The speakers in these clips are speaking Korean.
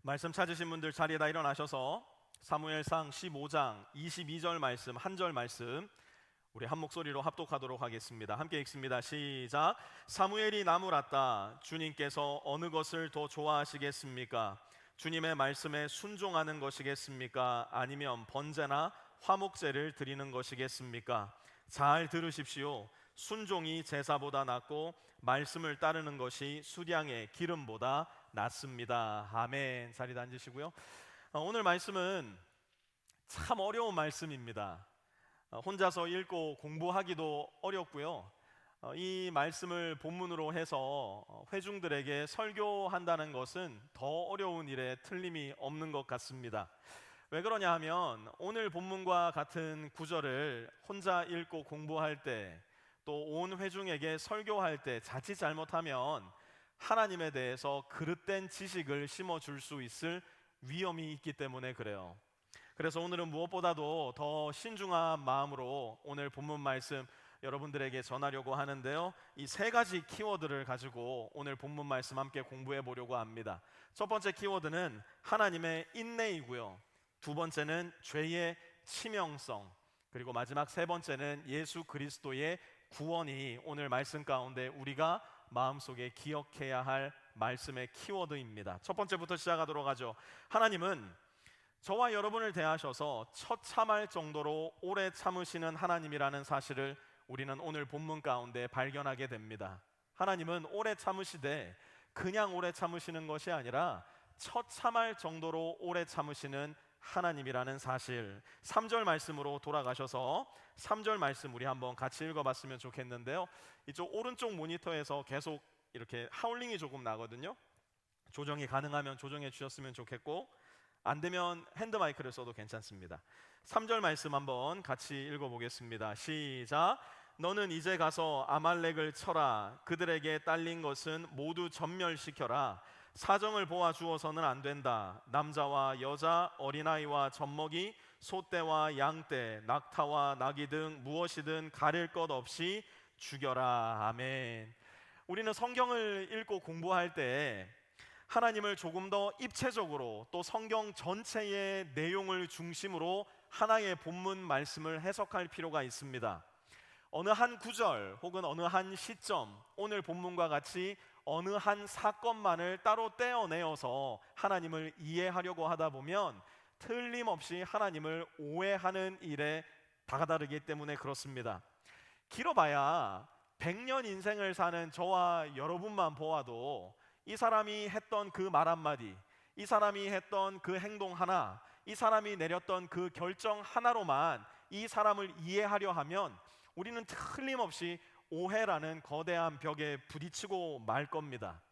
말씀 찾으신 분들 자리에다 일어나셔서 사무엘상 15장 22절 말씀 한 절 말씀 우리 한 목소리로 합독하도록 하겠습니다. 함께 읽습니다. 시작. 사무엘이 나무랐다. 주님께서 어느 것을 더 좋아하시겠습니까? 주님의 말씀에 순종하는 것이겠습니까? 아니면 번제나 화목제를 드리는 것이겠습니까? 잘 들으십시오. 순종이 제사보다 낫고 말씀을 따르는 것이 수량의 기름보다 낫습니다. 아멘. 자리에 앉으시고요. 오늘 말씀은 참 어려운 말씀입니다. 혼자서 읽고 공부하기도 어렵고요. 이 말씀을 본문으로 해서 회중들에게 설교한다는 것은 더 어려운 일에 틀림이 없는 것 같습니다. 왜 그러냐 하면 오늘 본문과 같은 구절을 혼자 읽고 공부할 때, 또 온 회중에게 설교할 때 자칫 잘못하면 하나님에 대해서 그릇된 지식을 심어줄 수 있을 위험이 있기 때문에 그래요. 그래서 오늘은 무엇보다도 더 신중한 마음으로 오늘 본문 말씀 여러분들에게 전하려고 하는데요, 이 세 가지 키워드를 가지고 오늘 본문 말씀 함께 공부해 보려고 합니다. 첫 번째 키워드는 하나님의 인내이고요, 두 번째는 죄의 치명성, 그리고 마지막 세 번째는 예수 그리스도의 구원이 오늘 말씀 가운데 우리가 마음속에 기억해야 할 말씀의 키워드입니다. 첫 번째부터 시작하도록 하죠. 하나님은 저와 여러분을 대하셔서 처참할 정도로 오래 참으시는 하나님이라는 사실을 우리는 오늘 본문 가운데 발견하게 됩니다. 하나님은 오래 참으시되 그냥 오래 참으시는 것이 아니라 처참할 정도로 오래 참으시는 하나님이라는 사실, 3절 말씀으로 돌아가셔서 3절 말씀 우리 한번 같이 읽어봤으면 좋겠는데요, 이쪽 오른쪽 모니터에서 계속 이렇게 하울링이 조금 나거든요. 조정이 가능하면 조정해 주셨으면 좋겠고, 안 되면 핸드 마이크를 써도 괜찮습니다. 3절 말씀 한번 같이 읽어보겠습니다. 시작. 너는 이제 가서 아말렉을 쳐라. 그들에게 딸린 것은 모두 전멸시켜라. 사정을 보아 주어서는 안 된다. 남자와 여자, 어린아이와 젖먹이, 소떼와 양떼, 낙타와 나귀 등 무엇이든 가릴 것 없이 죽여라. 아멘. 우리는 성경을 읽고 공부할 때 하나님을 조금 더 입체적으로, 또 성경 전체의 내용을 중심으로 하나의 본문 말씀을 해석할 필요가 있습니다. 어느 한 구절 혹은 어느 한 시점, 오늘 본문과 같이 어느 한 사건만을 따로 떼어내어서 하나님을 이해하려고 하다 보면 틀림없이 하나님을 오해하는 일에 다가다르기 때문에 그렇습니다. 길어봐야 100년 인생을 사는 저와 여러분만 보아도 이 사람이 했던 그 말 한마디, 이 사람이 했던 그 행동 하나, 이 사람이 내렸던 그 결정 하나로만 이 사람을 이해하려 하면 우리는 틀림없이 오해라는 거대한 벽에 부딪히고 말 겁니다.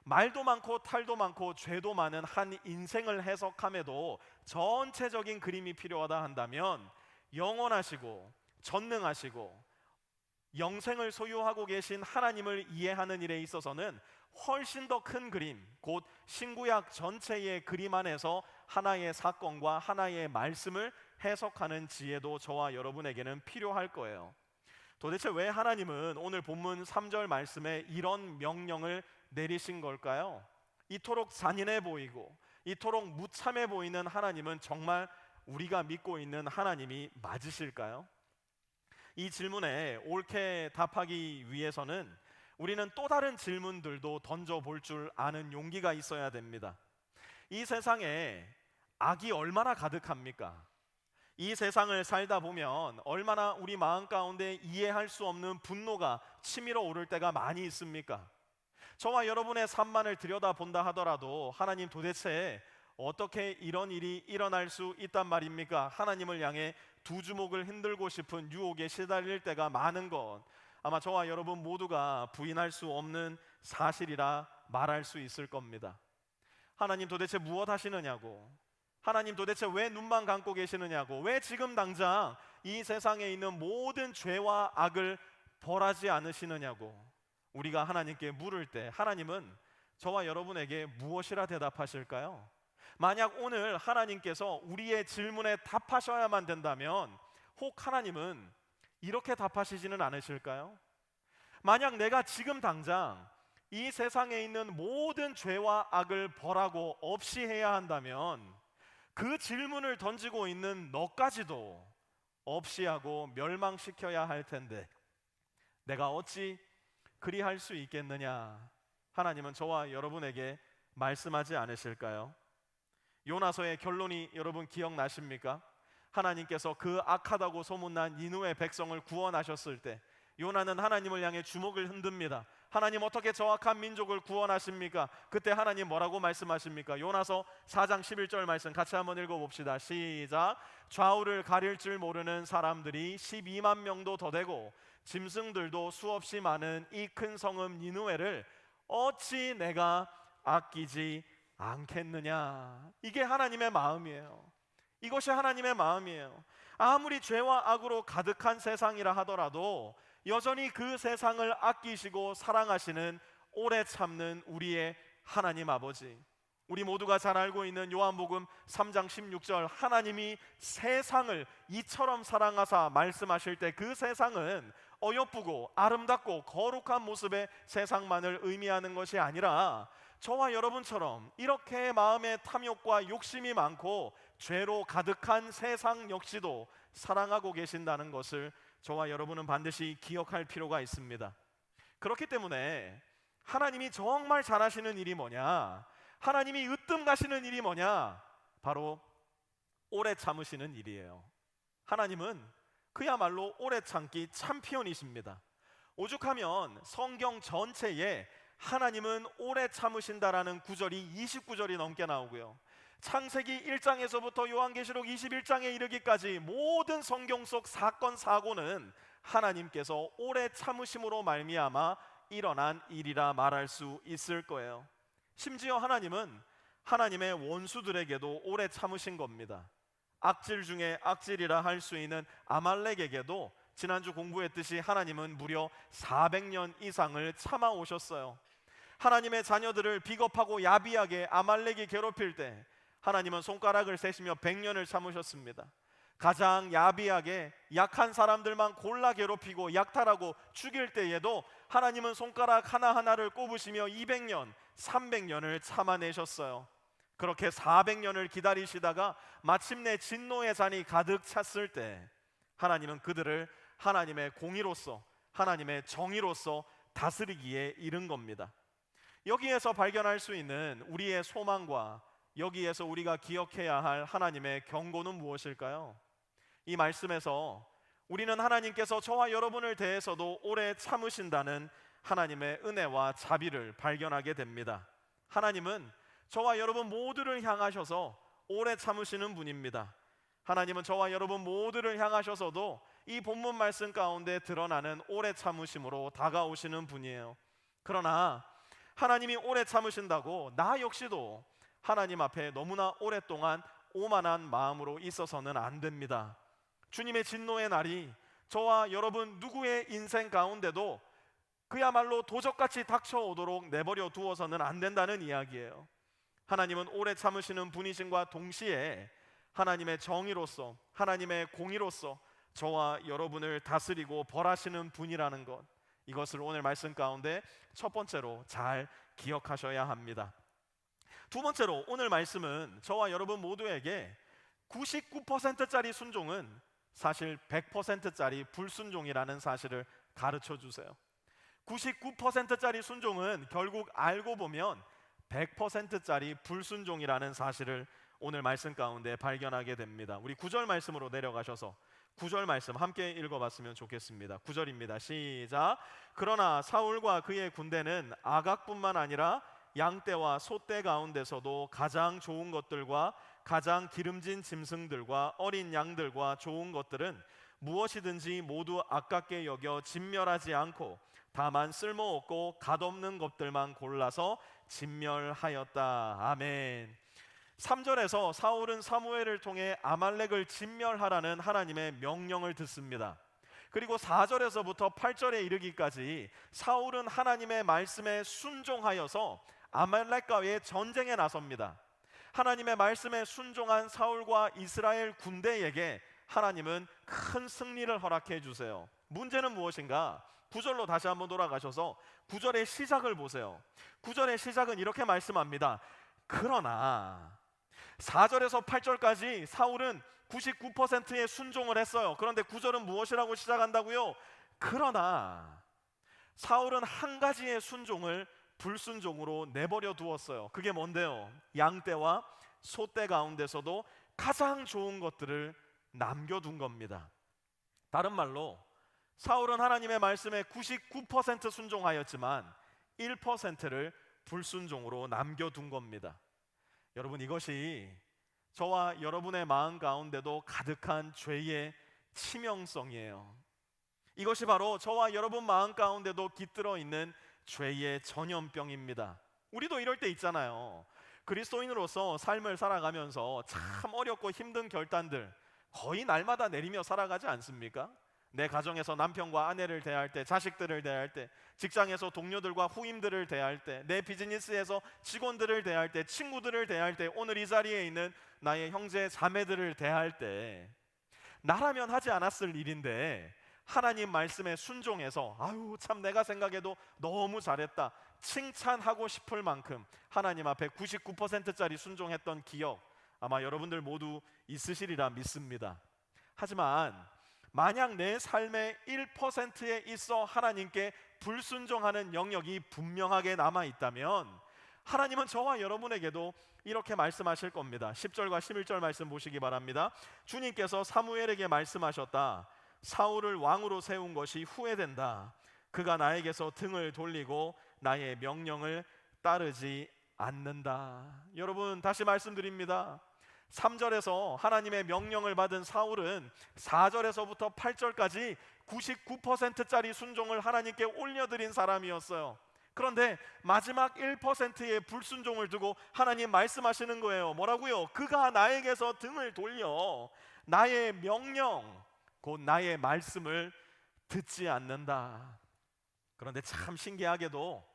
말도 많고 탈도 많고 죄도 많은 한 인생을 해석함에도 전체적인 그림이 필요하다 한다면 영원하시고 전능하시고 영생을 소유하고 계신 하나님을 이해하는 일에 있어서는 훨씬 더 큰 그림, 곧 신구약 전체의 그림 안에서 하나의 사건과 하나의 말씀을 해석하는 지혜도 저와 여러분에게는 필요할 거예요. 도대체 왜 하나님은 오늘 본문 3절 말씀에 이런 명령을 내리신 걸까요? 이토록 잔인해 보이고 이토록 무참해 보이는 하나님은 정말 우리가 믿고 있는 하나님이 맞으실까요? 이 질문에 옳게 답하기 위해서는 우리는 또 다른 질문들도 던져볼 줄 아는 용기가 있어야 됩니다. 이 세상에 악이 얼마나 가득합니까? 이 세상을 살다 보면 얼마나 우리 마음 가운데 이해할 수 없는 분노가 치밀어 오를 때가 많이 있습니까? 저와 여러분의 삶만을 들여다본다 하더라도 하나님 도대체 어떻게 이런 일이 일어날 수 있단 말입니까? 하나님을 향해 두 주먹을 흔들고 싶은 유혹에 시달릴 때가 많은 것, 아마 저와 여러분 모두가 부인할 수 없는 사실이라 말할 수 있을 겁니다. 하나님 도대체 무엇 하시느냐고, 하나님 도대체 왜 눈만 감고 계시느냐고, 왜 지금 당장 이 세상에 있는 모든 죄와 악을 벌하지 않으시느냐고 우리가 하나님께 물을 때 하나님은 저와 여러분에게 무엇이라 대답하실까요? 만약 오늘 하나님께서 우리의 질문에 답하셔야만 된다면 혹 하나님은 이렇게 답하시지는 않으실까요? 만약 내가 지금 당장 이 세상에 있는 모든 죄와 악을 벌하고 없이 해야 한다면 그 질문을 던지고 있는 너까지도 없이 하고 멸망시켜야 할 텐데 내가 어찌 그리할 수 있겠느냐? 하나님은 저와 여러분에게 말씀하지 않으실까요? 요나서의 결론이 여러분 기억나십니까? 하나님께서 그 악하다고 소문난 니느웨 백성을 구원하셨을 때 요나는 하나님을 향해 주먹을 흔듭니다. 하나님, 어떻게 저 악한 민족을 구원하십니까? 그때 하나님 뭐라고 말씀하십니까? 요나서 4장 11절 말씀 같이 한번 읽어봅시다. 시작. 좌우를 가릴 줄 모르는 사람들이 12만 명도 더 되고 짐승들도 수없이 많은 이 큰 성읍 니느웨를 어찌 내가 아끼지 않겠느냐? 이게 하나님의 마음이에요. 이것이 하나님의 마음이에요. 아무리 죄와 악으로 가득한 세상이라 하더라도 여전히 그 세상을 아끼시고 사랑하시는 오래 참는 우리의 하나님 아버지, 우리 모두가 잘 알고 있는 요한복음 3장 16절, 하나님이 세상을 이처럼 사랑하사 말씀하실 때 그 세상은 어여쁘고 아름답고 거룩한 모습의 세상만을 의미하는 것이 아니라 저와 여러분처럼 이렇게 마음에 탐욕과 욕심이 많고 죄로 가득한 세상 역시도 사랑하고 계신다는 것을 저와 여러분은 반드시 기억할 필요가 있습니다. 그렇기 때문에 하나님이 정말 잘하시는 일이 뭐냐? 하나님이 으뜸 가시는 일이 뭐냐? 바로 오래 참으시는 일이에요. 하나님은 그야말로 오래 참기 챔피언이십니다. 오죽하면 성경 전체에 하나님은 오래 참으신다라는 구절이 29절이 넘게 나오고요, 창세기 1장에서부터 요한계시록 21장에 이르기까지 모든 성경 속 사건 사고는 하나님께서 오래 참으심으로 말미암아 일어난 일이라 말할 수 있을 거예요. 심지어 하나님은 하나님의 원수들에게도 오래 참으신 겁니다. 악질 중에 악질이라 할 수 있는 아말렉에게도 지난주 공부했듯이 하나님은 무려 400년 이상을 참아 오셨어요. 하나님의 자녀들을 비겁하고 야비하게 아말렉이 괴롭힐 때 하나님은 손가락을 세시며 100년을 참으셨습니다. 가장 야비하게 약한 사람들만 골라 괴롭히고 약탈하고 죽일 때에도 하나님은 손가락 하나하나를 꼽으시며 200년, 300년을 참아내셨어요. 그렇게 400년을 기다리시다가 마침내 진노의 잔이 가득 찼을 때 하나님은 그들을 하나님의 공의로서, 하나님의 정의로서 다스리기에 이른 겁니다. 여기에서 발견할 수 있는 우리의 소망과 여기에서 우리가 기억해야 할 하나님의 경고는 무엇일까요? 이 말씀에서 우리는 하나님께서 저와 여러분을 대해서도 오래 참으신다는 하나님의 은혜와 자비를 발견하게 됩니다. 하나님은 저와 여러분 모두를 향하셔서 오래 참으시는 분입니다. 하나님은 저와 여러분 모두를 향하셔서도 이 본문 말씀 가운데 드러나는 오래 참으심으로 다가오시는 분이에요. 그러나 하나님이 오래 참으신다고 나 역시도 하나님 앞에 너무나 오랫동안 오만한 마음으로 있어서는 안 됩니다. 주님의 진노의 날이 저와 여러분 누구의 인생 가운데도 그야말로 도적같이 닥쳐오도록 내버려 두어서는 안 된다는 이야기예요. 하나님은 오래 참으시는 분이신과 동시에 하나님의 정의로서, 하나님의 공의로서 저와 여러분을 다스리고 벌하시는 분이라는 것, 이것을 오늘 말씀 가운데 첫 번째로 잘 기억하셔야 합니다. 두 번째로 오늘 말씀은 저와 여러분 모두에게 99%짜리 순종은 사실 100%짜리 불순종이라는 사실을 가르쳐 주세요. 99%짜리 순종은 결국 알고 보면 100%짜리 불순종이라는 사실을 오늘 말씀 가운데 발견하게 됩니다. 우리 9절 말씀으로 내려가셔서 9절 말씀 함께 읽어봤으면 좋겠습니다. 9절입니다. 시작. 그러나 사울과 그의 군대는 아각뿐만 아니라 양떼와 소떼 가운데서도 가장 좋은 것들과 가장 기름진 짐승들과 어린 양들과 좋은 것들은 무엇이든지 모두 아깝게 여겨 진멸하지 않고 다만 쓸모없고 갓없는 것들만 골라서 진멸하였다. 아멘. 3절에서 사울은 사무엘을 통해 아말렉을 진멸하라는 하나님의 명령을 듣습니다. 그리고 4절에서부터 8절에 이르기까지 사울은 하나님의 말씀에 순종하여서 아말렉과의 전쟁에 나섭니다. 하나님의 말씀에 순종한 사울과 이스라엘 군대에게 하나님은 큰 승리를 허락해 주세요. 문제는 무엇인가? 9절로 다시 한번 돌아가셔서 9절의 시작을 보세요. 9절의 시작은 이렇게 말씀합니다. 그러나 4절에서 8절까지 사울은 99%의 순종을 했어요. 그런데 9절은 무엇이라고 시작한다고요? 그러나 사울은 한 가지의 순종을 불순종으로 내버려 두었어요. 그게 뭔데요? 양떼와 소떼 가운데서도 가장 좋은 것들을 남겨둔 겁니다. 다른 말로 사울은 하나님의 말씀에 99% 순종하였지만 1%를 불순종으로 남겨둔 겁니다. 여러분, 이것이 저와 여러분의 마음 가운데도 가득한 죄의 치명성이에요. 이것이 바로 저와 여러분 마음 가운데도 깃들어 있는 죄의 전염병입니다. 우리도 이럴 때 있잖아요. 그리스도인으로서 삶을 살아가면서 참 어렵고 힘든 결단들 거의 날마다 내리며 살아가지 않습니까? 내 가정에서 남편과 아내를 대할 때, 자식들을 대할 때, 직장에서 동료들과 후임들을 대할 때, 내 비즈니스에서 직원들을 대할 때, 친구들을 대할 때, 오늘 이 자리에 있는 나의 형제 자매들을 대할 때 나라면 하지 않았을 일인데 하나님 말씀에 순종해서 아유 참 내가 생각해도 너무 잘했다 칭찬하고 싶을 만큼 하나님 앞에 99%짜리 순종했던 기억 아마 여러분들 모두 있으시리라 믿습니다. 하지만 만약 내 삶의 1%에 있어 하나님께 불순종하는 영역이 분명하게 남아있다면 하나님은 저와 여러분에게도 이렇게 말씀하실 겁니다. 10절과 11절 말씀 보시기 바랍니다. 주님께서 사무엘에게 말씀하셨다. 사울을 왕으로 세운 것이 후회된다. 그가 나에게서 등을 돌리고 나의 명령을 따르지 않는다. 여러분 다시 말씀드립니다. 3절에서 하나님의 명령을 받은 사울은 4절에서부터 8절까지 99%짜리 순종을 하나님께 올려드린 사람이었어요. 그런데 마지막 1%의 불순종을 두고 하나님 말씀하시는 거예요. 뭐라고요? 그가 나에게서 등을 돌려 나의 명령 곧 나의 말씀을 듣지 않는다. 그런데 참 신기하게도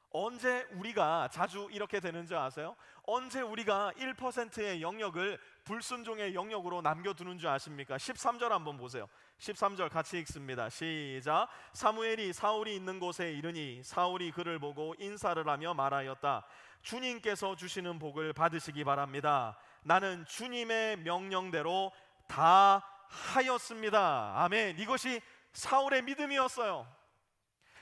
언제 우리가 자주 이렇게 되는지 아세요? 언제 우리가 1%의 영역을 불순종의 영역으로 남겨두는 줄 아십니까? 13절 한번 보세요. 13절 같이 읽습니다. 시작. 사무엘이 사울이 있는 곳에 이르니 사울이 그를 보고 인사를 하며 말하였다. 주님께서 주시는 복을 받으시기 바랍니다. 나는 주님의 명령대로 다 하였습니다. 아멘. 이것이 사울의 믿음이었어요.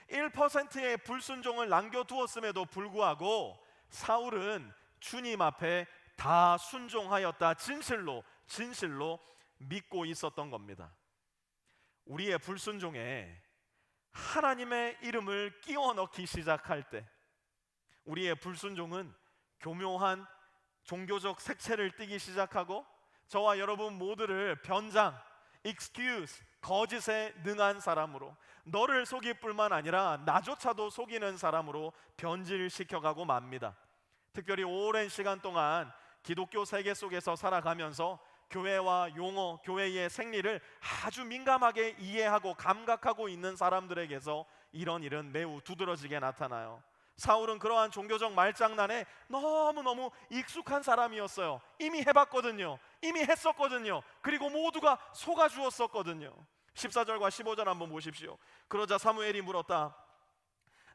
1%의 불순종을 남겨두었음에도 불구하고 사울은 주님 앞에 다 순종하였다. 진실로 믿고 있었던 겁니다. 우리의 불순종에 하나님의 이름을 끼워 넣기 시작할 때 우리의 불순종은 교묘한 종교적 색채를 띠기 시작하고 저와 여러분 모두를 변장, excuse, 거짓에 능한 사람으로 너를 속일 뿐만 아니라 나조차도 속이는 사람으로 변질시켜가고 맙니다. 특별히 오랜 시간 동안 기독교 세계 속에서 살아가면서 교회와 용어, 교회의 생리를 아주 민감하게 이해하고 감각하고 있는 사람들에게서 이런 일은 매우 두드러지게 나타나요. 사울은 그러한 종교적 말장난에 너무너무 익숙한 사람이었어요. 이미 해봤거든요. 이미 했었거든요. 그리고 모두가 속아주었었거든요. 14절과 15절 한번 보십시오. 그러자 사무엘이 물었다.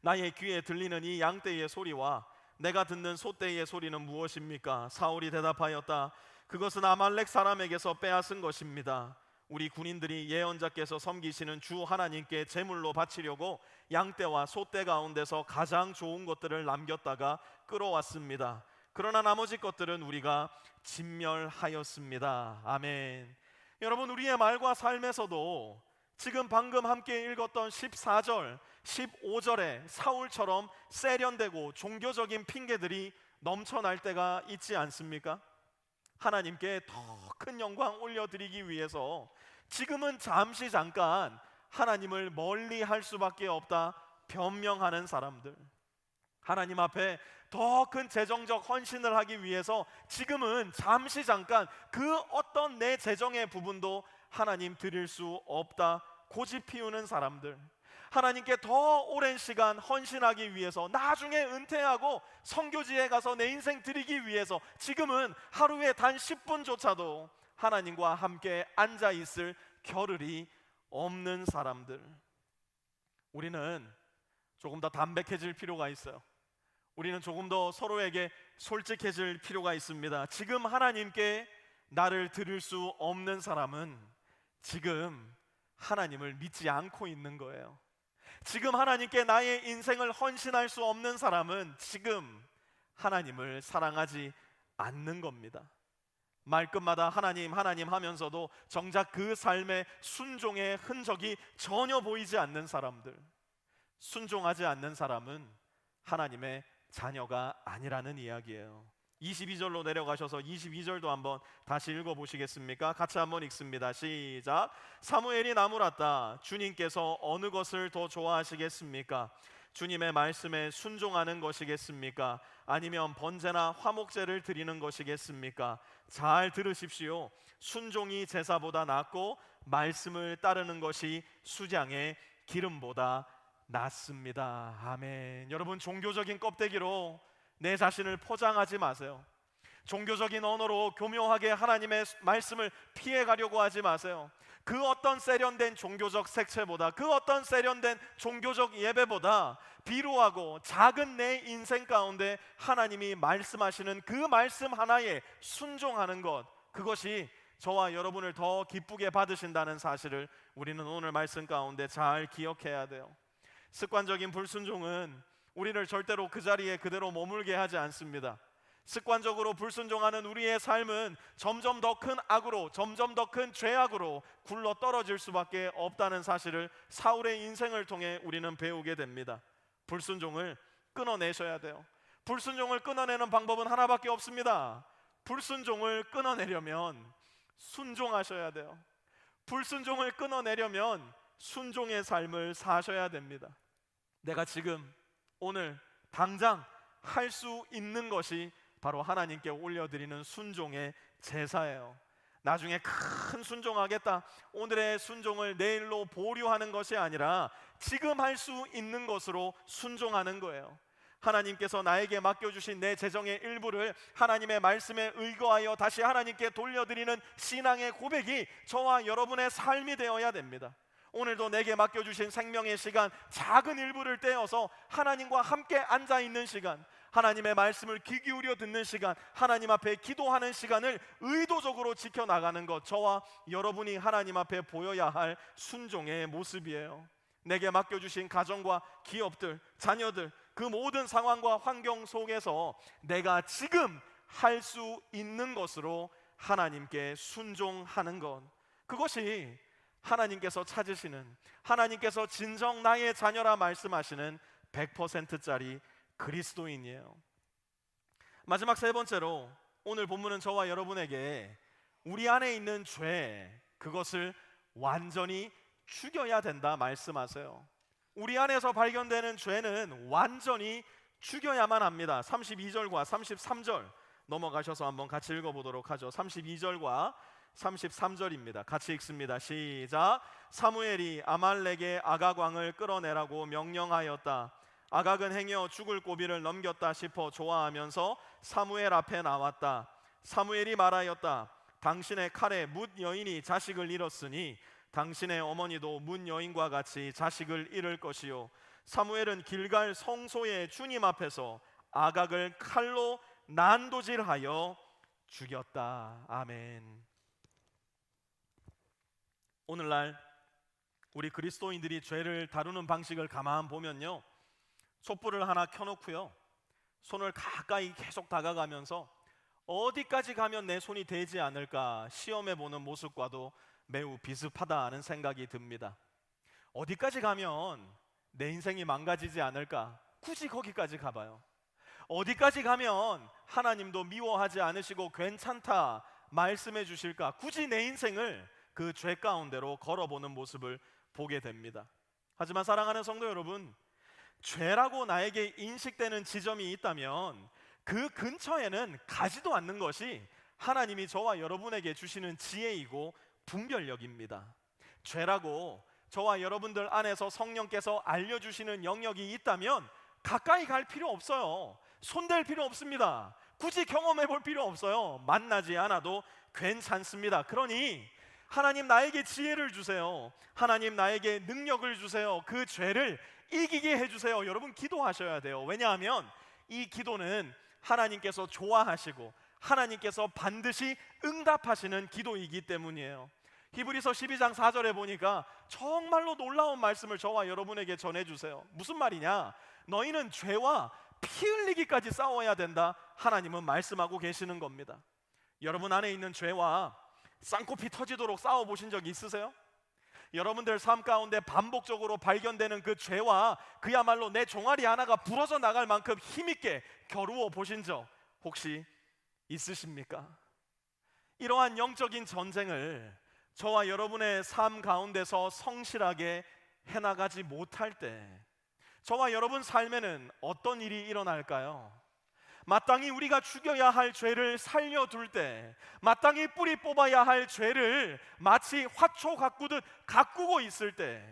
나의 귀에 들리는 이 양떼의 소리와 내가 듣는 소떼의 소리는 무엇입니까? 사울이 대답하였다. 그것은 아말렉 사람에게서 빼앗은 것입니다. 우리 군인들이 예언자께서 섬기시는 주 하나님께 제물로 바치려고 양떼와 소떼 가운데서 가장 좋은 것들을 남겼다가 끌어왔습니다. 그러나 나머지 것들은 우리가 진멸하였습니다. 아멘. 여러분 우리의 말과 삶에서도 지금 방금 함께 읽었던 14절, 15절에 사울처럼 세련되고 종교적인 핑계들이 넘쳐날 때가 있지 않습니까? 하나님께 더 큰 영광 올려드리기 위해서 지금은 잠깐 하나님을 멀리 할 수밖에 없다 변명하는 사람들, 하나님 앞에 더 큰 재정적 헌신을 하기 위해서 지금은 잠깐 그 어떤 내 재정의 부분도 하나님 드릴 수 없다 고집 피우는 사람들, 하나님께 더 오랜 시간 헌신하기 위해서 나중에 은퇴하고 선교지에 가서 내 인생 드리기 위해서 지금은 하루에 단 10분조차도 하나님과 함께 앉아있을 겨를이 없는 사람들, 우리는 조금 더 담백해질 필요가 있어요. 우리는 조금 더 서로에게 솔직해질 필요가 있습니다. 지금 하나님께 나를 들을 수 없는 사람은 지금 하나님을 믿지 않고 있는 거예요. 지금 하나님께 나의 인생을 헌신할 수 없는 사람은 지금 하나님을 사랑하지 않는 겁니다. 말끝마다 하나님 하나님 하면서도 정작 그 삶의 순종의 흔적이 전혀 보이지 않는 사람들, 순종하지 않는 사람은 하나님의 자녀가 아니라는 이야기예요. 22절로 내려가셔서 22절도 한번 다시 읽어보시겠습니까? 같이 한번 읽습니다. 시작. 사무엘이 나무랐다. 주님께서 어느 것을 더 좋아하시겠습니까? 주님의 말씀에 순종하는 것이겠습니까? 아니면 번제나 화목제를 드리는 것이겠습니까? 잘 들으십시오. 순종이 제사보다 낫고 말씀을 따르는 것이 수장의 기름보다 낫습니다. 아멘. 여러분, 종교적인 껍데기로 내 자신을 포장하지 마세요. 종교적인 언어로 교묘하게 하나님의 말씀을 피해가려고 하지 마세요. 그 어떤 세련된 종교적 색채보다, 그 어떤 세련된 종교적 예배보다 비루하고 작은 내 인생 가운데 하나님이 말씀하시는 그 말씀 하나에 순종하는 것, 그것이 저와 여러분을 더 기쁘게 받으신다는 사실을 우리는 오늘 말씀 가운데 잘 기억해야 돼요. 습관적인 불순종은 우리를 절대로 그 자리에 그대로 머물게 하지 않습니다. 습관적으로 불순종하는 우리의 삶은 점점 더 큰 악으로, 점점 더 큰 죄악으로 굴러 떨어질 수밖에 없다는 사실을 사울의 인생을 통해 우리는 배우게 됩니다. 불순종을 끊어내셔야 돼요. 불순종을 끊어내는 방법은 하나밖에 없습니다. 불순종을 끊어내려면 순종하셔야 돼요. 불순종을 끊어내려면 순종의 삶을 사셔야 됩니다. 내가 지금 오늘 당장 할 수 있는 것이 바로 하나님께 올려드리는 순종의 제사예요. 나중에 큰 순종하겠다, 오늘의 순종을 내일로 보류하는 것이 아니라 지금 할 수 있는 것으로 순종하는 거예요. 하나님께서 나에게 맡겨주신 내 재정의 일부를 하나님의 말씀에 의거하여 다시 하나님께 돌려드리는 신앙의 고백이 저와 여러분의 삶이 되어야 됩니다. 오늘도 내게 맡겨주신 생명의 시간, 작은 일부를 떼어서 하나님과 함께 앉아있는 시간, 하나님의 말씀을 귀 기울여 듣는 시간, 하나님 앞에 기도하는 시간을 의도적으로 지켜나가는 것, 저와 여러분이 하나님 앞에 보여야 할 순종의 모습이에요. 내게 맡겨주신 가정과 기업들, 자녀들, 그 모든 상황과 환경 속에서 내가 지금 할 수 있는 것으로 하나님께 순종하는 것, 그것이 하나님께서 찾으시는, 하나님께서 진정 나의 자녀라 말씀하시는 100%짜리 그리스도인이에요. 마지막 세 번째로 오늘 본문은 저와 여러분에게 우리 안에 있는 죄, 그것을 완전히 죽여야 된다 말씀하세요. 우리 안에서 발견되는 죄는 완전히 죽여야만 합니다. 32절과 33절 넘어가셔서 한번 같이 읽어보도록 하죠. 32절과 33절입니다. 같이 읽습니다. 시작. 사무엘이 아말렉의 아각 왕을 끌어내라고 명령하였다. 아각은 행여 죽을 고비를 넘겼다 싶어 좋아하면서 사무엘 앞에 나왔다. 사무엘이 말하였다. 당신의 칼에 뭇 여인이 자식을 잃었으니 당신의 어머니도 뭇 여인과 같이 자식을 잃을 것이요. 사무엘은 길갈 성소의 주님 앞에서 아각을 칼로 난도질하여 죽였다. 아멘. 오늘날 우리 그리스도인들이 죄를 다루는 방식을 가만 보면요, 촛불을 하나 켜놓고요, 손을 가까이 계속 다가가면서 어디까지 가면 내 손이 되지 않을까 시험해보는 모습과도 매우 비슷하다는 생각이 듭니다. 어디까지 가면 내 인생이 망가지지 않을까, 굳이 거기까지 가봐요. 어디까지 가면 하나님도 미워하지 않으시고 괜찮다 말씀해 주실까, 굳이 내 인생을 그 죄 가운데로 걸어보는 모습을 보게 됩니다. 하지만 사랑하는 성도 여러분, 죄라고 나에게 인식되는 지점이 있다면 그 근처에는 가지도 않는 것이 하나님이 저와 여러분에게 주시는 지혜이고 분별력입니다. 죄라고 저와 여러분들 안에서 성령께서 알려주시는 영역이 있다면 가까이 갈 필요 없어요. 손댈 필요 없습니다. 굳이 경험해 볼 필요 없어요. 만나지 않아도 괜찮습니다. 그러니 하나님 나에게 지혜를 주세요. 하나님 나에게 능력을 주세요. 그 죄를 이기게 해주세요. 여러분 기도하셔야 돼요. 왜냐하면 이 기도는 하나님께서 좋아하시고 하나님께서 반드시 응답하시는 기도이기 때문이에요. 히브리서 12장 4절에 보니까 정말로 놀라운 말씀을 저와 여러분에게 전해주세요. 무슨 말이냐? 너희는 죄와 피 흘리기까지 싸워야 된다. 하나님은 말씀하고 계시는 겁니다. 여러분 안에 있는 죄와 쌍코피 터지도록 싸워보신 적 있으세요? 여러분들 삶 가운데 반복적으로 발견되는 그 죄와 그야말로 내 종아리 하나가 부러져 나갈 만큼 힘있게 겨루어 보신 적 혹시 있으십니까? 이러한 영적인 전쟁을 저와 여러분의 삶 가운데서 성실하게 해나가지 못할 때 저와 여러분 삶에는 어떤 일이 일어날까요? 마땅히 우리가 죽여야 할 죄를 살려둘 때, 마땅히 뿌리 뽑아야 할 죄를 마치 화초 가꾸듯 가꾸고 있을 때,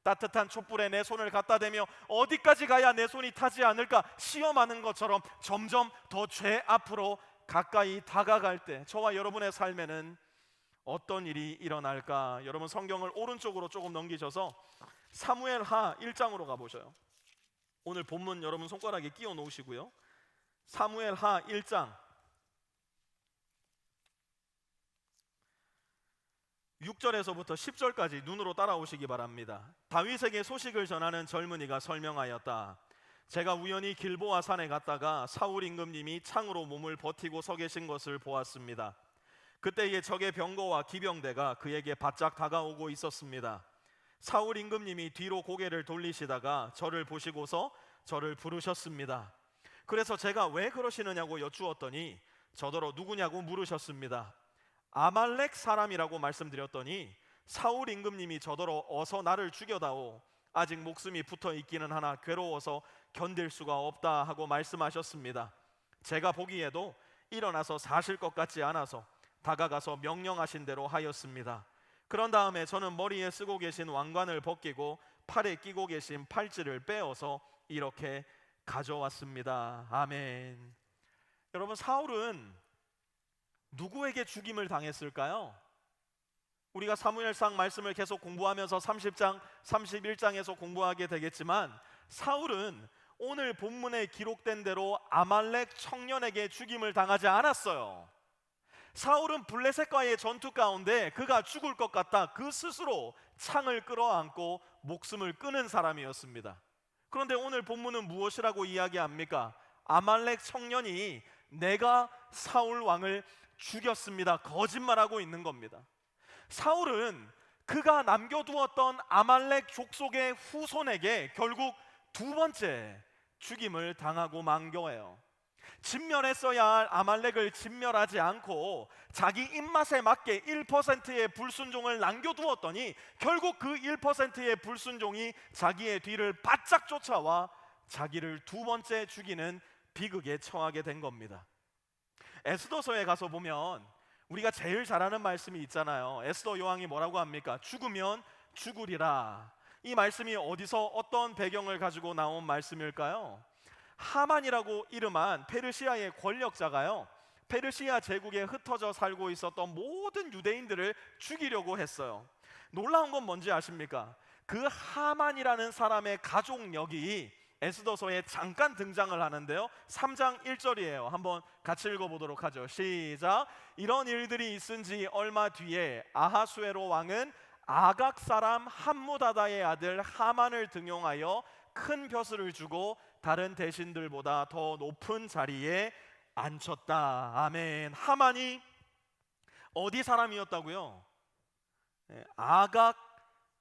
따뜻한 촛불에 내 손을 갖다 대며 어디까지 가야 내 손이 타지 않을까 시험하는 것처럼 점점 더 죄 앞으로 가까이 다가갈 때 저와 여러분의 삶에는 어떤 일이 일어날까? 여러분 성경을 오른쪽으로 조금 넘기셔서 사무엘하 1장으로 가보셔요. 오늘 본문 여러분 손가락에 끼워 놓으시고요. 사무엘하 1장 6절에서부터 10절까지 눈으로 따라오시기 바랍니다. 다윗에게 소식을 전하는 젊은이가 설명하였다. 제가 우연히 길보아 산에 갔다가 사울 임금님이 창으로 몸을 버티고 서 계신 것을 보았습니다. 그때에 적의 병거와 기병대가 그에게 바짝 다가오고 있었습니다. 사울 임금님이 뒤로 고개를 돌리시다가 저를 보시고서 저를 부르셨습니다. 그래서 제가 왜 그러시느냐고 여쭈었더니 저더러 누구냐고 물으셨습니다. 아말렉 사람이라고 말씀드렸더니 사울 임금님이 저더러 어서 나를 죽여다오. 아직 목숨이 붙어 있기는 하나 괴로워서 견딜 수가 없다 하고 말씀하셨습니다. 제가 보기에도 일어나서 사실 것 같지 않아서 다가가서 명령하신 대로 하였습니다. 그런 다음에 저는 머리에 쓰고 계신 왕관을 벗기고 팔에 끼고 계신 팔찌를 빼어서 이렇게 가져왔습니다. 아멘. 여러분 사울은 누구에게 죽임을 당했을까요? 우리가 사무엘상 말씀을 계속 공부하면서 30장, 31장에서 공부하게 되겠지만 사울은 오늘 본문에 기록된 대로 아말렉 청년에게 죽임을 당하지 않았어요. 사울은 블레셋과의 전투 가운데 그가 죽을 것 같다 그 스스로 창을 끌어안고 목숨을 끊은 사람이었습니다. 그런데 오늘 본문은 무엇이라고 이야기합니까? 아말렉 청년이 내가 사울 왕을 죽였습니다. 거짓말하고 있는 겁니다. 사울은 그가 남겨두었던 아말렉 족속의 후손에게 결국 두 번째 죽임을 당하고 만 거예요. 진멸했어야 할 아말렉을 진멸하지 않고 자기 입맛에 맞게 1%의 불순종을 남겨두었더니 결국 그 1%의 불순종이 자기의 뒤를 바짝 쫓아와 자기를 두 번째 죽이는 비극에 처하게 된 겁니다. 에스더서에 가서 보면 우리가 제일 잘 아는 말씀이 있잖아요. 에스더 여왕이 뭐라고 합니까? 죽으면 죽으리라. 이 말씀이 어디서 어떤 배경을 가지고 나온 말씀일까요? 하만이라고 이름한 페르시아의 권력자가요, 페르시아 제국에 흩어져 살고 있었던 모든 유대인들을 죽이려고 했어요. 놀라운 건 뭔지 아십니까? 그 하만이라는 사람의 가족력이 에스더서에 잠깐 등장을 하는데요, 3장 1절이에요. 한번 같이 읽어보도록 하죠. 시작. 이런 일들이 있은 지 얼마 뒤에 아하수에로 왕은 아각 사람 함무다다의 아들 하만을 등용하여 큰 벼슬을 주고 다른 대신들보다 더 높은 자리에 앉혔다. 아멘. 하만이 어디 사람이었다고요? 아각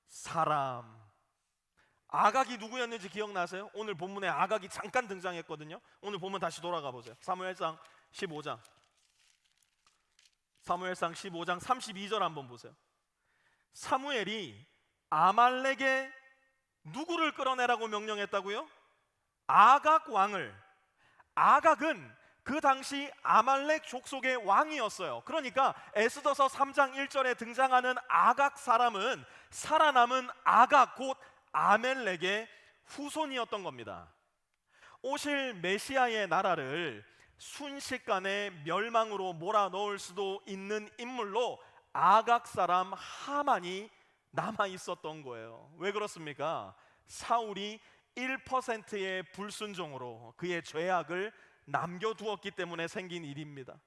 사람. 아각이 누구였는지 기억나세요? 오늘 본문에 아각이 잠깐 등장했거든요. 오늘 본문 다시 돌아가 보세요. 사무엘상 15장 32절 한번 보세요. 사무엘이 아말렉에 누구를 끌어내라고 명령했다고요? 아각 왕을. 아각은 그 당시 아말렉 족속의 왕이었어요. 그러니까 에스더서 3장 1절에 등장하는 아각 사람은 살아남은 아각 곧 아멜렉의 후손이었던 겁니다. 오실 메시아의 나라를 순식간에 멸망으로 몰아넣을 수도 있는 인물로 아각 사람 하만이 남아 있었던 거예요. 왜 그렇습니까? 사울이 1%의 불순종으로 그의 죄악을 남겨두었기 때문에 생긴 일입니다.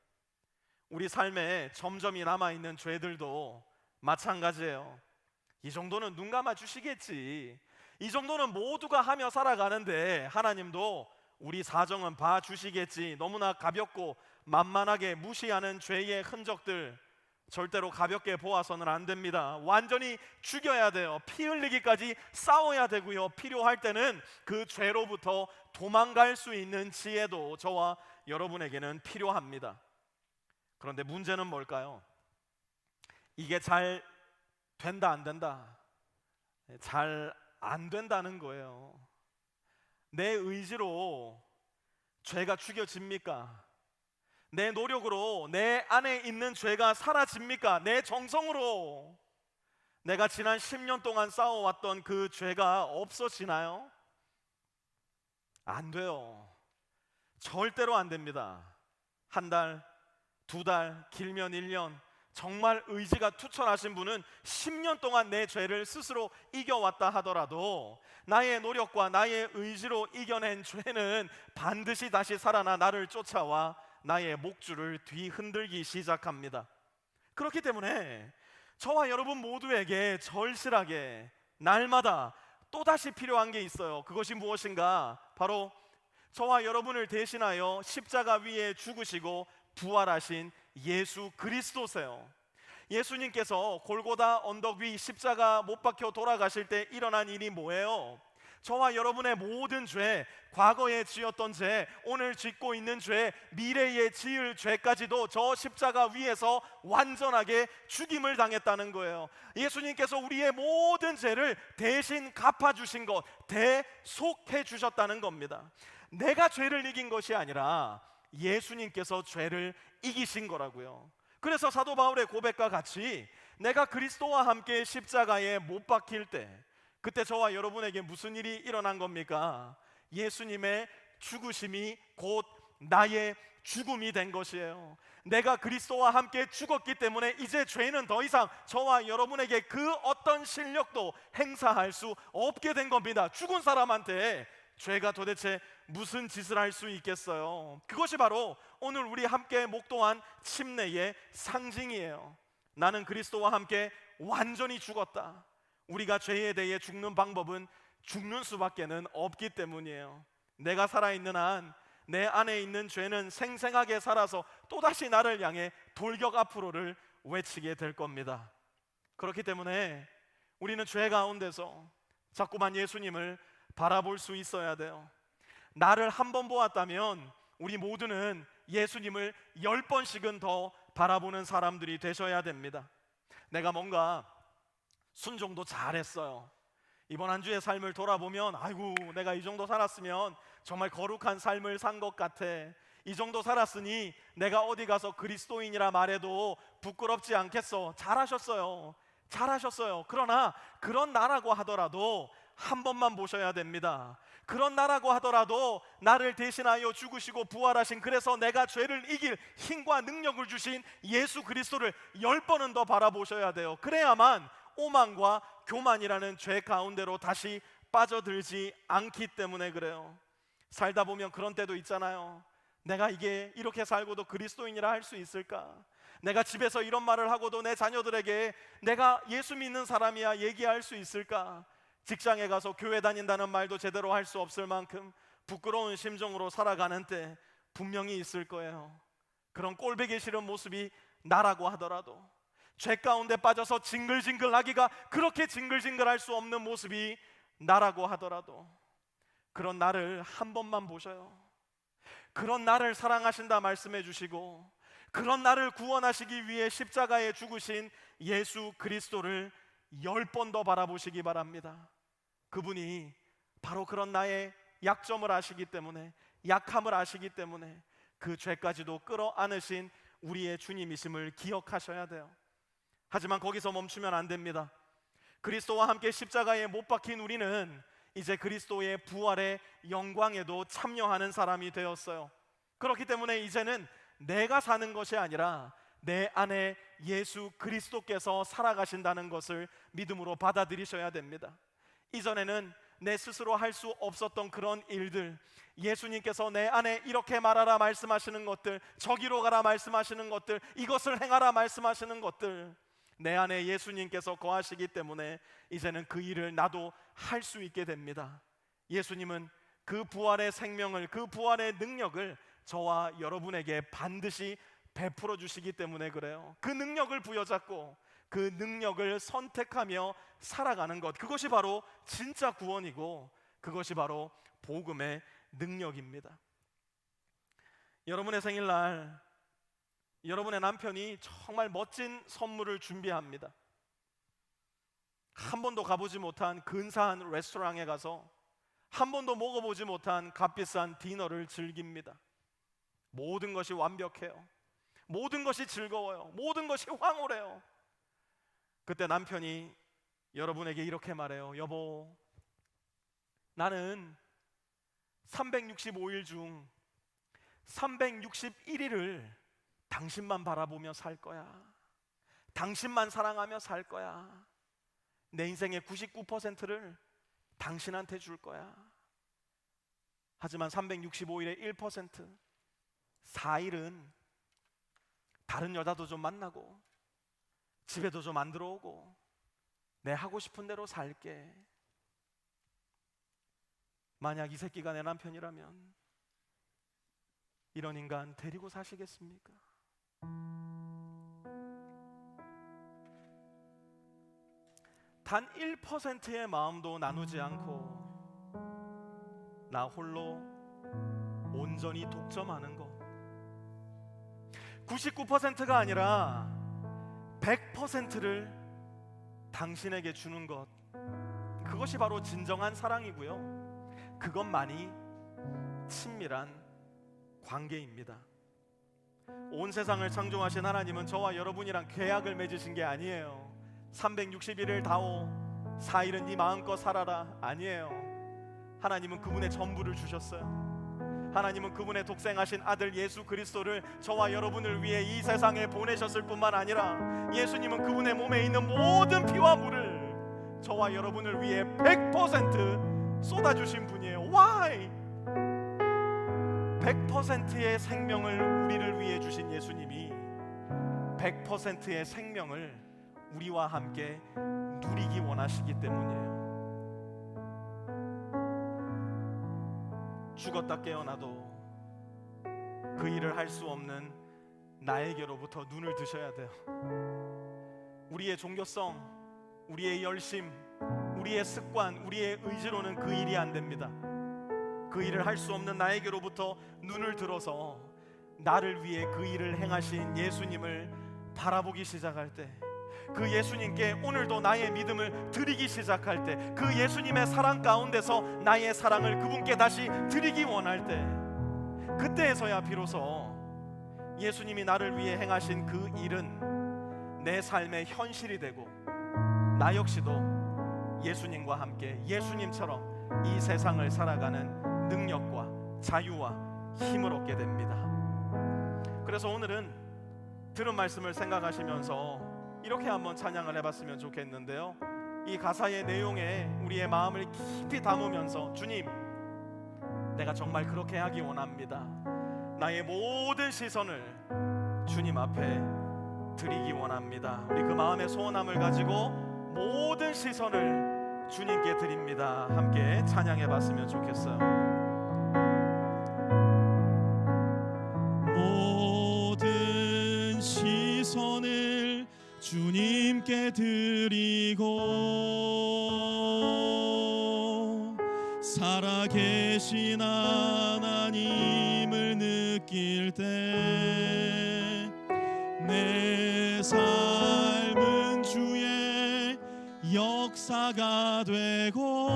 우리 삶에 점점이 남아있는 죄들도 마찬가지예요. 이 정도는 눈 감아 주시겠지, 이 정도는 모두가 하며 살아가는데 하나님도 우리 사정은 봐주시겠지, 너무나 가볍고 만만하게 무시하는 죄의 흔적들 절대로 가볍게 보아서는 안 됩니다. 완전히 죽여야 돼요. 피 흘리기까지 싸워야 되고요. 필요할 때는 그 죄로부터 도망갈 수 있는 지혜도 저와 여러분에게는 필요합니다. 그런데 문제는 뭘까요? 이게 잘 된다 안 된다? 잘 안 된다는 거예요. 내 의지로 죄가 죽여집니까? 내 노력으로 내 안에 있는 죄가 사라집니까? 내 정성으로 내가 지난 10년 동안 쌓아왔던 그 죄가 없어지나요? 안 돼요. 절대로 안 됩니다. 한 달, 두 달, 길면 1년, 정말 의지가 투철하신 분은 10년 동안 내 죄를 스스로 이겨왔다 하더라도 나의 노력과 나의 의지로 이겨낸 죄는 반드시 다시 살아나 나를 쫓아와 나의 목줄을 뒤흔들기 시작합니다. 그렇기 때문에 저와 여러분 모두에게 절실하게 날마다 또다시 필요한 게 있어요. 그것이 무엇인가? 바로 저와 여러분을 대신하여 십자가 위에 죽으시고 부활하신 예수 그리스도세요. 예수님께서 골고다 언덕 위 십자가 못 박혀 돌아가실 때 일어난 일이 뭐예요? 저와 여러분의 모든 죄, 과거에 지었던 죄, 오늘 짓고 있는 죄, 미래에 지을 죄까지도 저 십자가 위에서 완전하게 죽임을 당했다는 거예요. 예수님께서 우리의 모든 죄를 대신 갚아주신 것, 대속해 주셨다는 겁니다. 내가 죄를 이긴 것이 아니라 예수님께서 죄를 이기신 거라고요. 그래서 사도 바울의 고백과 같이 내가 그리스도와 함께 십자가에 못 박힐 때, 그때 저와 여러분에게 무슨 일이 일어난 겁니까? 예수님의 죽으심이 곧 나의 죽음이 된 것이에요. 내가 그리스도와 함께 죽었기 때문에 이제 죄는 더 이상 저와 여러분에게 그 어떤 실력도 행사할 수 없게 된 겁니다. 죽은 사람한테 죄가 도대체 무슨 짓을 할 수 있겠어요? 그것이 바로 오늘 우리 함께 목도한 침례의 상징이에요. 나는 그리스도와 함께 완전히 죽었다. 우리가 죄에 대해 죽는 방법은 죽는 수밖에는 없기 때문이에요. 내가 살아있는 한 내 안에 있는 죄는 생생하게 살아서 또다시 나를 향해 돌격 앞으로를 외치게 될 겁니다. 그렇기 때문에 우리는 죄 가운데서 자꾸만 예수님을 바라볼 수 있어야 돼요. 나를 한 번 보았다면 우리 모두는 예수님을 10번씩은 더 바라보는 사람들이 되셔야 됩니다. 내가 뭔가 순종도 잘했어요. 이번 한 주의 삶을 돌아보면 아이고, 내가 이 정도 살았으면 정말 거룩한 삶을 산 것 같아. 이 정도 살았으니 내가 어디 가서 그리스도인이라 말해도 부끄럽지 않겠어. 잘하셨어요. 잘하셨어요. 그러나 그런 나라고 하더라도 한 번만 보셔야 됩니다. 그런 나라고 하더라도 나를 대신하여 죽으시고 부활하신, 그래서 내가 죄를 이길 힘과 능력을 주신 예수 그리스도를 10번은 더 바라보셔야 돼요. 그래야만 오만과 교만이라는 죄 가운데로 다시 빠져들지 않기 때문에 그래요. 살다 보면 그런 때도 있잖아요. 내가 이게 이렇게 살고도 그리스도인이라 할 수 있을까? 내가 집에서 이런 말을 하고도 내 자녀들에게 내가 예수 믿는 사람이야 얘기할 수 있을까? 직장에 가서 교회 다닌다는 말도 제대로 할 수 없을 만큼 부끄러운 심정으로 살아가는 때 분명히 있을 거예요. 그런 꼴보기 싫은 모습이 나라고 하더라도, 죄 가운데 빠져서 징글징글하기가 그렇게 징글징글할 수 없는 모습이 나라고 하더라도 그런 나를 한 번만 보셔요. 그런 나를 사랑하신다 말씀해 주시고 그런 나를 구원하시기 위해 십자가에 죽으신 예수 그리스도를 10번 더 바라보시기 바랍니다. 그분이 바로 그런 나의 약점을 아시기 때문에, 약함을 아시기 때문에 그 죄까지도 끌어안으신 우리의 주님이심을 기억하셔야 돼요. 하지만 거기서 멈추면 안 됩니다. 그리스도와 함께 십자가에 못 박힌 우리는 이제 그리스도의 부활의 영광에도 참여하는 사람이 되었어요. 그렇기 때문에 이제는 내가 사는 것이 아니라 내 안에 예수 그리스도께서 살아가신다는 것을 믿음으로 받아들이셔야 됩니다. 이전에는 내 스스로 할 수 없었던 그런 일들, 예수님께서 내 안에 이렇게 말하라 말씀하시는 것들, 저기로 가라 말씀하시는 것들, 이것을 행하라 말씀하시는 것들, 내 안에 예수님께서 거하시기 때문에 이제는 그 일을 나도 할 수 있게 됩니다. 예수님은 그 부활의 생명을, 그 부활의 능력을 저와 여러분에게 반드시 베풀어 주시기 때문에 그래요. 그 능력을 부여잡고 그 능력을 선택하며 살아가는 것, 그것이 바로 진짜 구원이고 그것이 바로 복음의 능력입니다. 여러분의 생일날 여러분의 남편이 정말 멋진 선물을 준비합니다. 한 번도 가보지 못한 근사한 레스토랑에 가서 한 번도 먹어보지 못한 값비싼 디너를 즐깁니다. 모든 것이 완벽해요. 모든 것이 즐거워요. 모든 것이 황홀해요. 그때 남편이 여러분에게 이렇게 말해요. 여보, 나는 365일 중 361일을 당신만 바라보며 살 거야. 당신만 사랑하며 살 거야. 내 인생의 99%를 당신한테 줄 거야. 하지만 365일의 1%, 4일은 다른 여자도 좀 만나고 집에도 좀 안 들어오고 내 하고 싶은 대로 살게. 만약 이 새끼가 내 남편이라면 이런 인간 데리고 사시겠습니까? 단 1%의 마음도 나누지 않고 나 홀로 온전히 독점하는 것, 99%가 아니라 100%를 당신에게 주는 것, 그것이 바로 진정한 사랑이고요, 그것만이 친밀한 관계입니다. 온 세상을 창조하신 하나님은 저와 여러분이랑 계약을 맺으신 게 아니에요. 361일 다오, 4일은 네 마음껏 살아라, 아니에요. 하나님은 그분의 전부를 주셨어요. 하나님은 그분의 독생하신 아들 예수 그리스도를 저와 여러분을 위해 이 세상에 보내셨을 뿐만 아니라 예수님은 그분의 몸에 있는 모든 피와 물을 저와 여러분을 위해 100% 쏟아주신 분이에요. Why? 100%의 생명을 우리를 위해 주신 예수님이 100%의 생명을 우리와 함께 누리기 원하시기 때문이에요. 죽었다 깨어나도 그 일을 할 수 없는 나에게로부터 눈을 드셔야 돼요. 우리의 종교성, 우리의 열심, 우리의 습관, 우리의 의지로는 그 일이 안 됩니다. 그 일을 할 수 없는 나에게로부터 눈을 들어서 나를 위해 그 일을 행하신 예수님을 바라보기 시작할 때, 그 예수님께 오늘도 나의 믿음을 드리기 시작할 때, 그 예수님의 사랑 가운데서 나의 사랑을 그분께 다시 드리기 원할 때, 그때에서야 비로소 예수님이 나를 위해 행하신 그 일은 내 삶의 현실이 되고 나 역시도 예수님과 함께 예수님처럼 이 세상을 살아가는 능력과 자유와 힘을 얻게 됩니다. 그래서 오늘은 들은 말씀을 생각하시면서 이렇게 한번 찬양을 해봤으면 좋겠는데요, 이 가사의 내용에 우리의 마음을 깊이 담으면서 주님, 내가 정말 그렇게 하기 원합니다. 나의 모든 시선을 주님 앞에 드리기 원합니다. 우리 그 마음의 소원함을 가지고 모든 시선을 주님께 드립니다. 함께 찬양해봤으면 좋겠어요. 모든 시선을 주님께 드리고 살아계신 하나님을 느낄 때 내 삶은 주의 역사가 되고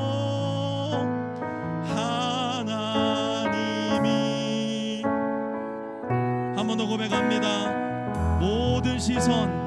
하나님이, 한 번 더 고백합니다. 모든 시선을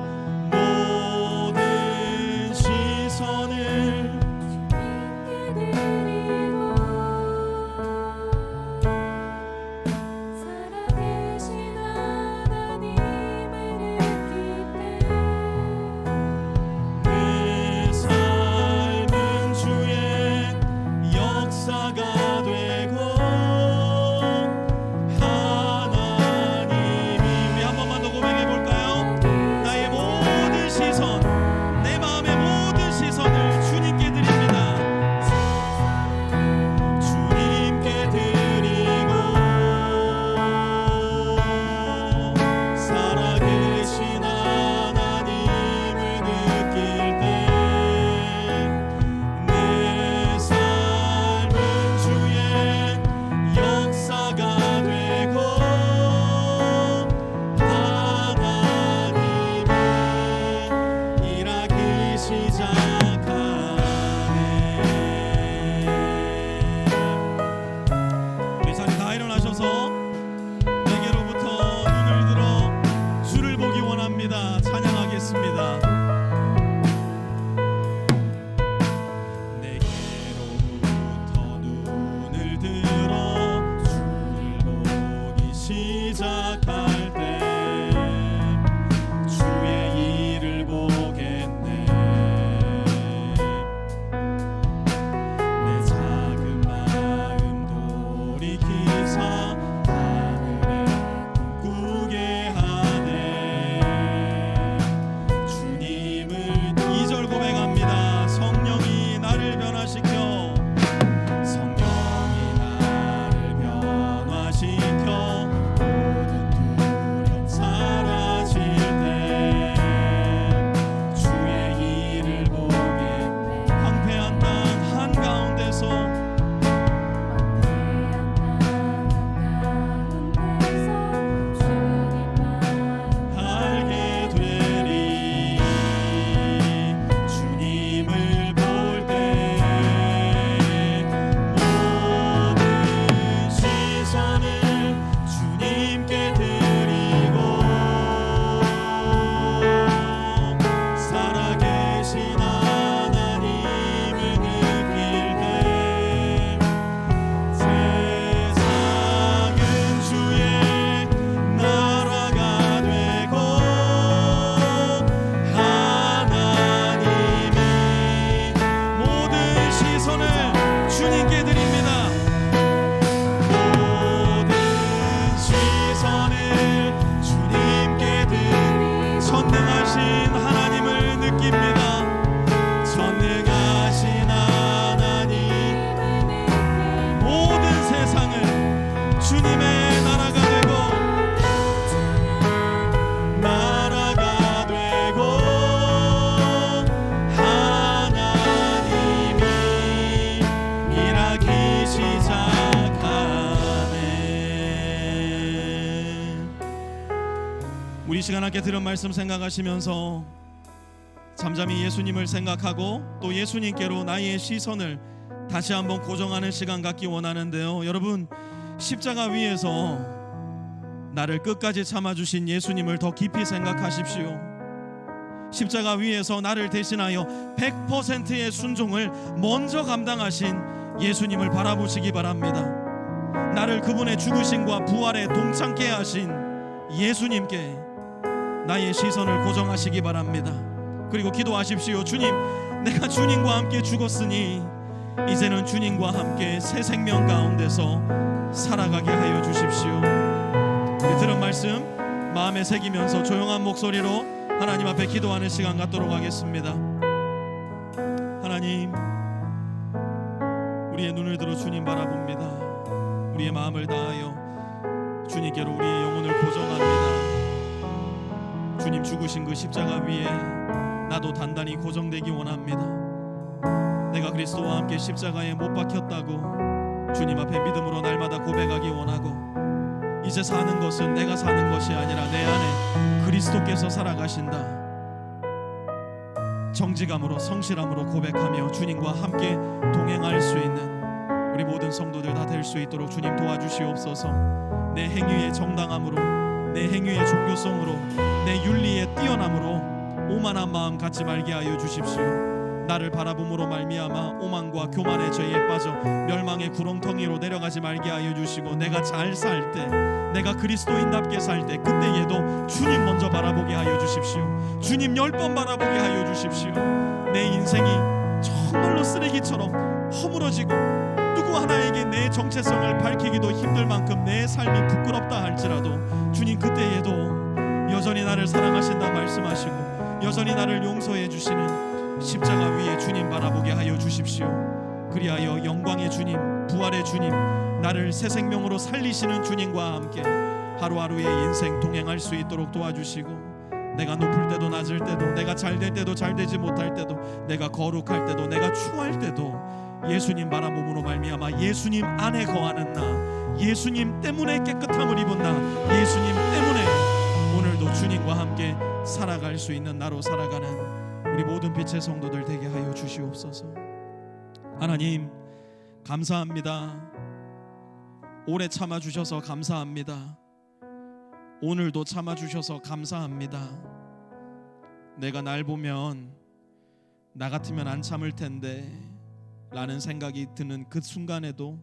우리 시간 함께 들은 말씀 생각하시면서 잠잠히 예수님을 생각하고 또 예수님께로 나의 시선을 다시 한번 고정하는 시간 갖기 원하는데요. 여러분, 십자가 위에서 나를 끝까지 참아주신 예수님을 더 깊이 생각하십시오. 십자가 위에서 나를 대신하여 100%의 순종을 먼저 감당하신 예수님을 바라보시기 바랍니다. 나를 그분의 죽으심과 부활에 동참케 하신 예수님께 나의 시선을 고정하시기 바랍니다. 그리고 기도하십시오. 주님, 내가 주님과 함께 죽었으니 이제는 주님과 함께 새 생명 가운데서 살아가게 하여 주십시오. 우리 들은 말씀 마음에 새기면서 조용한 목소리로 하나님 앞에 기도하는 시간 갖도록 하겠습니다. 하나님, 우리의 눈을 들어 주님 바라봅니다. 우리의 마음을 다하여 주님께로 우리의 영혼을 고정합니다. 주님 죽으신 그 십자가 위에 나도 단단히 고정되기 원합니다. 내가 그리스도와 함께 십자가에 못 박혔다고 주님 앞에 믿음으로 날마다 고백하기 원하고, 이제 사는 것은 내가 사는 것이 아니라 내 안에 그리스도께서 살아가신다. 정직함으로 성실함으로 고백하며 주님과 함께 동행할 수 있는 우리 모든 성도들 다 될 수 있도록 주님 도와주시옵소서. 내 행위의 정당함으로, 내 행위의 종교성으로, 내 윤리의 뛰어남으로 오만한 마음 갖지 말게 하여 주십시오. 나를 바라봄으로 말미암아 오만과 교만의 죄에 빠져 멸망의 구렁텅이로 내려가지 말게 하여 주시고, 내가 잘 살 때, 내가 그리스도인답게 살 때 그때에도 주님 먼저 바라보게 하여 주십시오. 주님 10번 바라보게 하여 주십시오. 내 인생이 정말로 쓰레기처럼 허물어지고 누구 하나에게 내 정체성을 밝히기도 힘들 만큼 내 삶이 부끄럽다 할지라도 주님 그때에도 여전히 나를 사랑하신다 말씀하시고 여전히 나를 용서해 주시는 십자가 위에 주님 바라보게 하여 주십시오. 그리하여 영광의 주님, 부활의 주님, 나를 새 생명으로 살리시는 주님과 함께 하루하루의 인생 동행할 수 있도록 도와주시고, 내가 높을 때도 낮을 때도, 내가 잘 될 때도 잘 되지 못할 때도, 내가 거룩할 때도 내가 추할 때도 예수님 바라봄으로 말미암아 예수님 안에 거하는 나, 예수님 때문에 깨끗함을 입은 나, 예수님 때문에 오늘도 주님과 함께 살아갈 수 있는 나로 살아가는 우리 모든 빛의 성도들 되게 하여 주시옵소서. 하나님 감사합니다. 오래 참아주셔서 감사합니다. 오늘도 참아주셔서 감사합니다. 내가 날 보면 나 같으면 안 참을 텐데 라는 생각이 드는 그 순간에도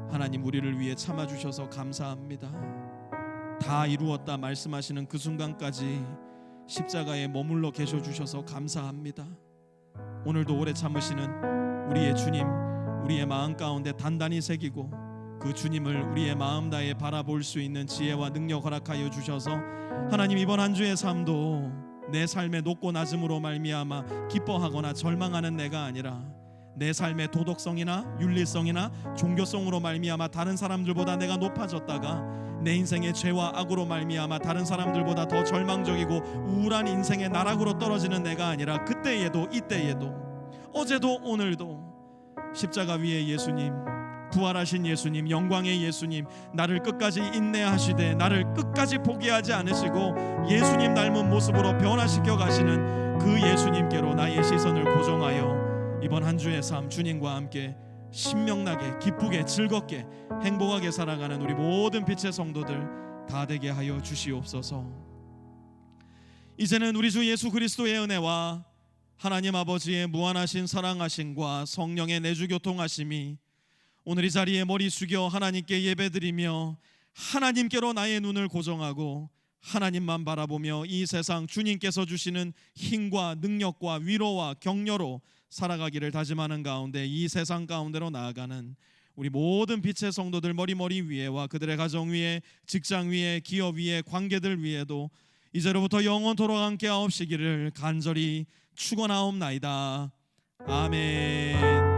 하나님 우리를 위해 참아주셔서 감사합니다. 다 이루었다 말씀하시는 그 순간까지 십자가에 머물러 계셔 주셔서 감사합니다. 오늘도 오래 참으시는 우리의 주님, 우리의 마음 가운데 단단히 새기고 그 주님을 우리의 마음 다해 바라볼 수 있는 지혜와 능력 허락하여 주셔서 하나님 이번 한 주의 삶도 내 삶의 높고 낮음으로 말미암아 기뻐하거나 절망하는 내가 아니라 내 삶의 도덕성이나 윤리성이나 종교성으로 말미암아 다른 사람들보다 내가 높아졌다가 내 인생의 죄와 악으로 말미암아 다른 사람들보다 더 절망적이고 우울한 인생의 나락으로 떨어지는 내가 아니라 그때에도 이때에도 어제도 오늘도 십자가 위에 예수님, 부활하신 예수님, 영광의 예수님, 나를 끝까지 인내하시되 나를 끝까지 포기하지 않으시고 예수님 닮은 모습으로 변화시켜 가시는 그 예수님께로 나의 시선을 고정하여 이번 한 주의 삶 주님과 함께 신명나게 기쁘게 즐겁게 행복하게 살아가는 우리 모든 빛의 성도들 다 되게 하여 주시옵소서. 이제는 우리 주 예수 그리스도의 은혜와 하나님 아버지의 무한하신 사랑하심과 성령의 내주교통하심이 오늘 이 자리에 머리 숙여 하나님께 예배드리며 하나님께로 나의 눈을 고정하고 하나님만 바라보며 이 세상 주님께서 주시는 힘과 능력과 위로와 격려로 살아가기를 다짐하는 가운데 이 세상 가운데로 나아가는 우리 모든 빛의 성도들 머리 위에와 그들의 가정 위에, 직장 위에, 기업 위에, 관계들 위에도 이제로부터 영원토록 함께 하옵시기를 간절히 축원하옵나이다. 아멘.